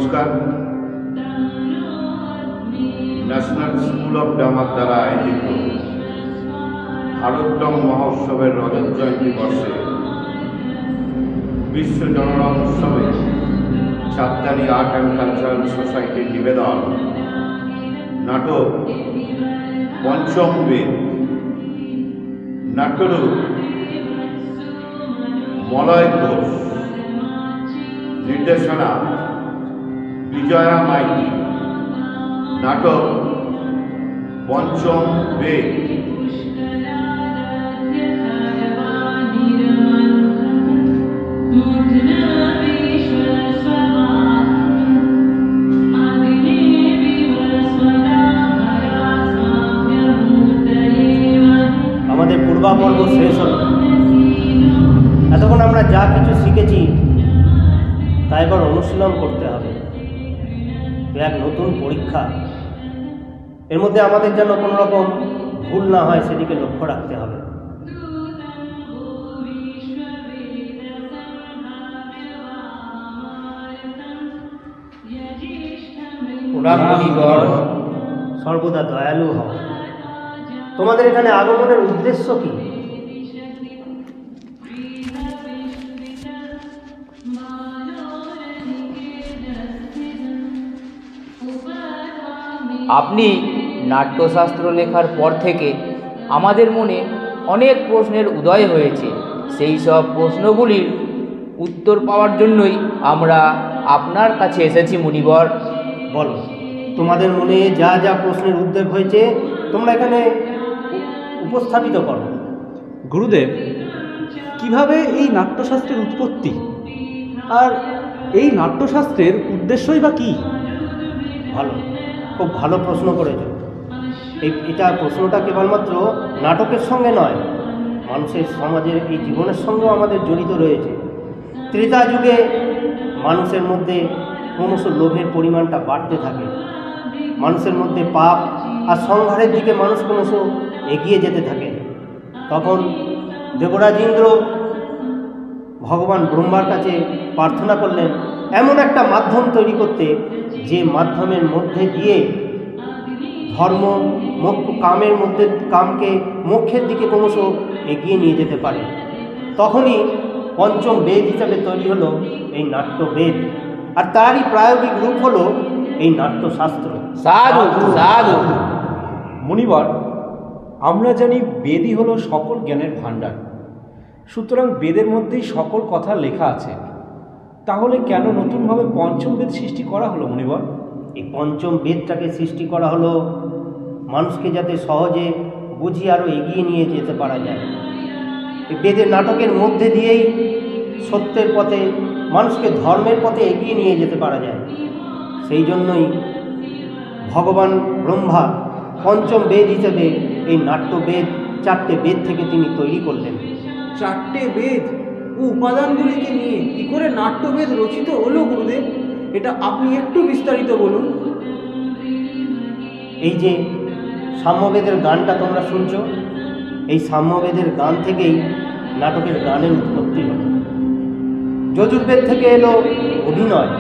নমস্কার। National school of ড্রামার দ্বারা আয়োজিত ভারতরং মহোৎসবের রজত জয়ন্তী বর্ষে বিশ্ব জনরং উৎসবে চাঁদদানি আর্ট অ্যান্ড কালচারাল সোসাইটির নিবেদন নাটক পঞ্চম বেদ। নাট্যরূপ মলয় ঘোষ, নির্দেশনা বিজয়া মাইতি। নাটক পঞ্চম বেদ। আমাদের পূর্বাপর্ব শেষ হলো। এতক্ষণ আমরা যা কিছু শিখেছি তা এবার অনুশীলন করতে হবে। এক নতুন পরীক্ষা, এর মধ্যে আমাদের যেন কোনো রকম ভুল না হয় সেদিকে লক্ষ্য রাখতে হবে। সর্বদা দয়ালু হও। তোমাদের এখানে আগমনের উদ্দেশ্য কি? আপনি নাট্যশাস্ত্র লেখার পর থেকে আমাদের মনে অনেক প্রশ্নের উদয় হয়েছে। সেই সব প্রশ্নগুলির উত্তর পাওয়ার জন্যই আমরা আপনার কাছে এসেছি মুনিবর। বলো, তোমাদের মনে যা যা প্রশ্নের উদ্বেগ হয়েছে তোমরা এখানে উপস্থাপিত করো। গুরুদেব, কিভাবে এই নাট্যশাস্ত্রের উৎপত্তি আর এই নাট্যশাস্ত্রের উদ্দেশ্যই বা কী? ভালো, খুব ভালো প্রশ্ন করেছ। এটা প্রশ্নটা কেবলমাত্র নাটকের সঙ্গে নয়, মানুষের সমাজের এই জীবনের সঙ্গেও আমাদের জড়িত রয়েছে। ত্রেতা যুগে মানুষের মধ্যে ক্রমশ লোভের পরিমাণটা বাড়তে থাকে। মানুষের মধ্যে পাপ আর সংহারের দিকে মানুষ ক্রমশ এগিয়ে যেতে থাকে। তখন দেবরাজ ইন্দ্র ভগবান ব্রহ্মার কাছে প্রার্থনা করলেন এমন একটা মাধ্যম তৈরি করতে, যে মাধ্যমের মধ্যে দিয়ে ধর্ম কামের মধ্যে কামকে মোক্ষের দিকে ক্রমশ এগিয়ে নিয়ে যেতে পারে। তখনই পঞ্চম বেদ হিসাবে তৈরি হলো এই নাট্যবেদ, আর তারই প্রায়োগিক রূপ হলো এই নাট্যশাস্ত্র। সাধু সাধু। মুনিবর, আমরা জানি বেদই হলো সকল জ্ঞানের ভাণ্ডার, সুতরাং বেদের মধ্যেই সকল কথা লেখা আছে। তাহলে কেন নতুনভাবে পঞ্চম বেদ সৃষ্টি করা হলো মুনিবর? এই পঞ্চম বেদটাকে সৃষ্টি করা হলো মানুষকে যাতে সহজে বুঝিয়ে আরও এগিয়ে নিয়ে যেতে পারা যায়। এই বেদের নাটকের মধ্যে দিয়েই সত্যের পথে, মানুষকে ধর্মের পথে এগিয়ে নিয়ে যেতে পারা যায়। সেই জন্যই ভগবান ব্রহ্মা পঞ্চম বেদ হিসেবে এই নাট্যবেদ, চারটে বেদ থেকে তিনি তৈরি করলেন। চারটে বেদ ও উপাদানগুলিকে নিয়ে কী করে নাট্যবেদ রচিত হলো গুরুদেব? এটা আপনি একটু বিস্তারিত বলুন। এই যে সাম্যবেদের গানটা তোমরা শুনছো, এই সাম্যবেদের গান থেকেই নাটকের গানের উৎপত্তি হলো। যজুর্বেদ থেকে এলো অভিনয়,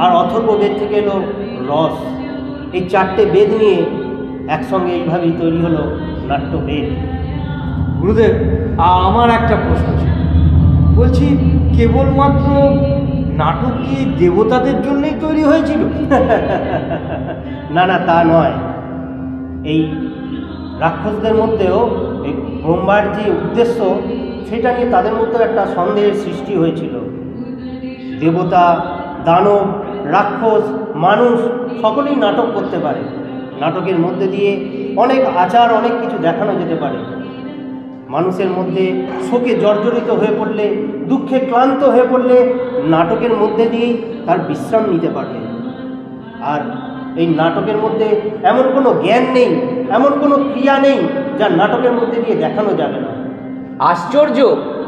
আর অথর্ববেদ থেকে এলো রস। এই চারটে বেদ নিয়ে একসঙ্গে এইভাবেই তৈরি হলো নাট্যবেদ। গুরুদেব, আমার একটা প্রশ্ন ছিল। বলছি, কেবলমাত্র নাটক কি দেবতাদের জন্যই তৈরি হয়েছিল? না না, তা নয়। এই রাক্ষসদের মধ্যেও এই ব্রহ্মার যে উদ্দেশ্য, সেটা নিয়ে তাদের মধ্যে একটা সন্দেহের সৃষ্টি হয়েছিল। দেবতা, দানব, রাক্ষস, মানুষ সকলেই নাটক করতে পারে। নাটকের মধ্যে দিয়ে অনেক আচার, অনেক কিছু দেখানো যেতে পারে। মানুষের মধ্যে শোকে জর্জরিত হয়ে পড়লে, দুঃখে ক্লান্ত হয়ে পড়লে নাটকের মধ্যে দিয়েই তার বিশ্রাম নিতে পারবে। আর এই নাটকের মধ্যে এমন কোনো জ্ঞান নেই, এমন কোনো ক্রিয়া নেই যা নাটকের মধ্যে দিয়ে দেখানো যাবে না। আশ্চর্য!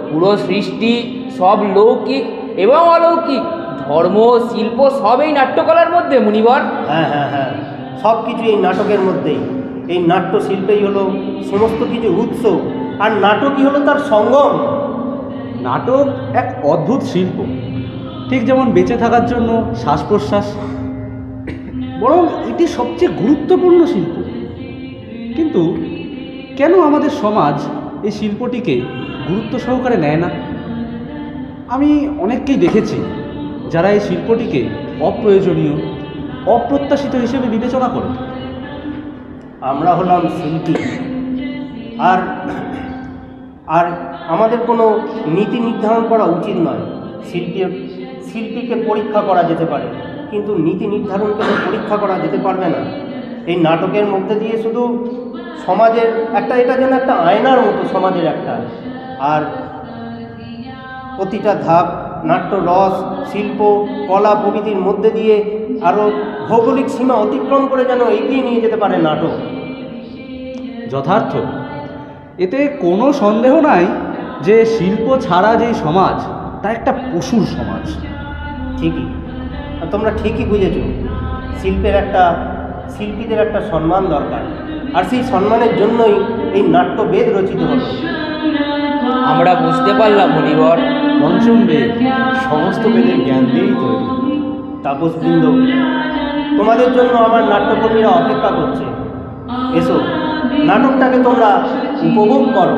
পুরো সৃষ্টি, সব লৌকিক এবং অলৌকিক, ধর্ম, শিল্প সবই নাট্যকলার মধ্যে মুনিবর। হ্যাঁ হ্যাঁ হ্যাঁ, সব কিছু এই নাটকের মধ্যেই। এই নাট্যশিল্পেই হলো সমস্ত কিছু উৎস, আর নাটকই হলো তার সঙ্গম। নাটক এক অদ্ভুত শিল্প। ঠিক যেমন বেঁচে থাকার জন্য শ্বাস প্রশ্বাস, বরং এটি সবচেয়ে গুরুত্বপূর্ণ শিল্প। কিন্তু কেন আমাদের সমাজ এই শিল্পটিকে গুরুত্ব সহকারে নেয় না? আমি অনেককেই দেখেছি যারা এই শিল্পটিকে অপ্রয়োজনীয়, অপ্রত্যাশিত হিসেবে বিবেচনা করে। আমরা হলাম শিল্পী, আর আর আমাদের কোনো নীতি নির্ধারণ করা উচিত নয়। শিল্পীকে পরীক্ষা করা যেতে পারে, কিন্তু নীতি নির্ধারণকে তো পরীক্ষা করা যেতে পারবে না। এই নাটকের মধ্যে দিয়ে শুধু সমাজের একটা, এটা যেন একটা আয়নার মতো সমাজের একটা, আর প্রতিটা ধাপ নাট্য রস, শিল্প, কলা প্রভৃতির মধ্যে দিয়ে আরও ভৌগোলিক সীমা অতিক্রম করে যেন এগিয়ে নিয়ে যেতে পারে নাটক। যথার্থ, এতে কোনো সন্দেহ নাই যে শিল্প ছাড়া যেই সমাজ তা একটা পশুর সমাজ। ঠিকই, আর তোমরা ঠিকই বুঝেছো। শিল্পীদের একটা সম্মান দরকার, আর সেই সম্মানের জন্যই এই নাট্যবেদ রচিত হলো। আমরা বুঝতে পারলাম মনিবর, পঞ্চম বেদ সমস্ত বেদের জ্ঞান দিয়েই তৈরি। তাপসবৃন্দ, তোমাদের জন্য আমার নাট্যকর্মীরা অপেক্ষা করছে। এসো, নাটকটাকে তোমরা উপভোগ করো।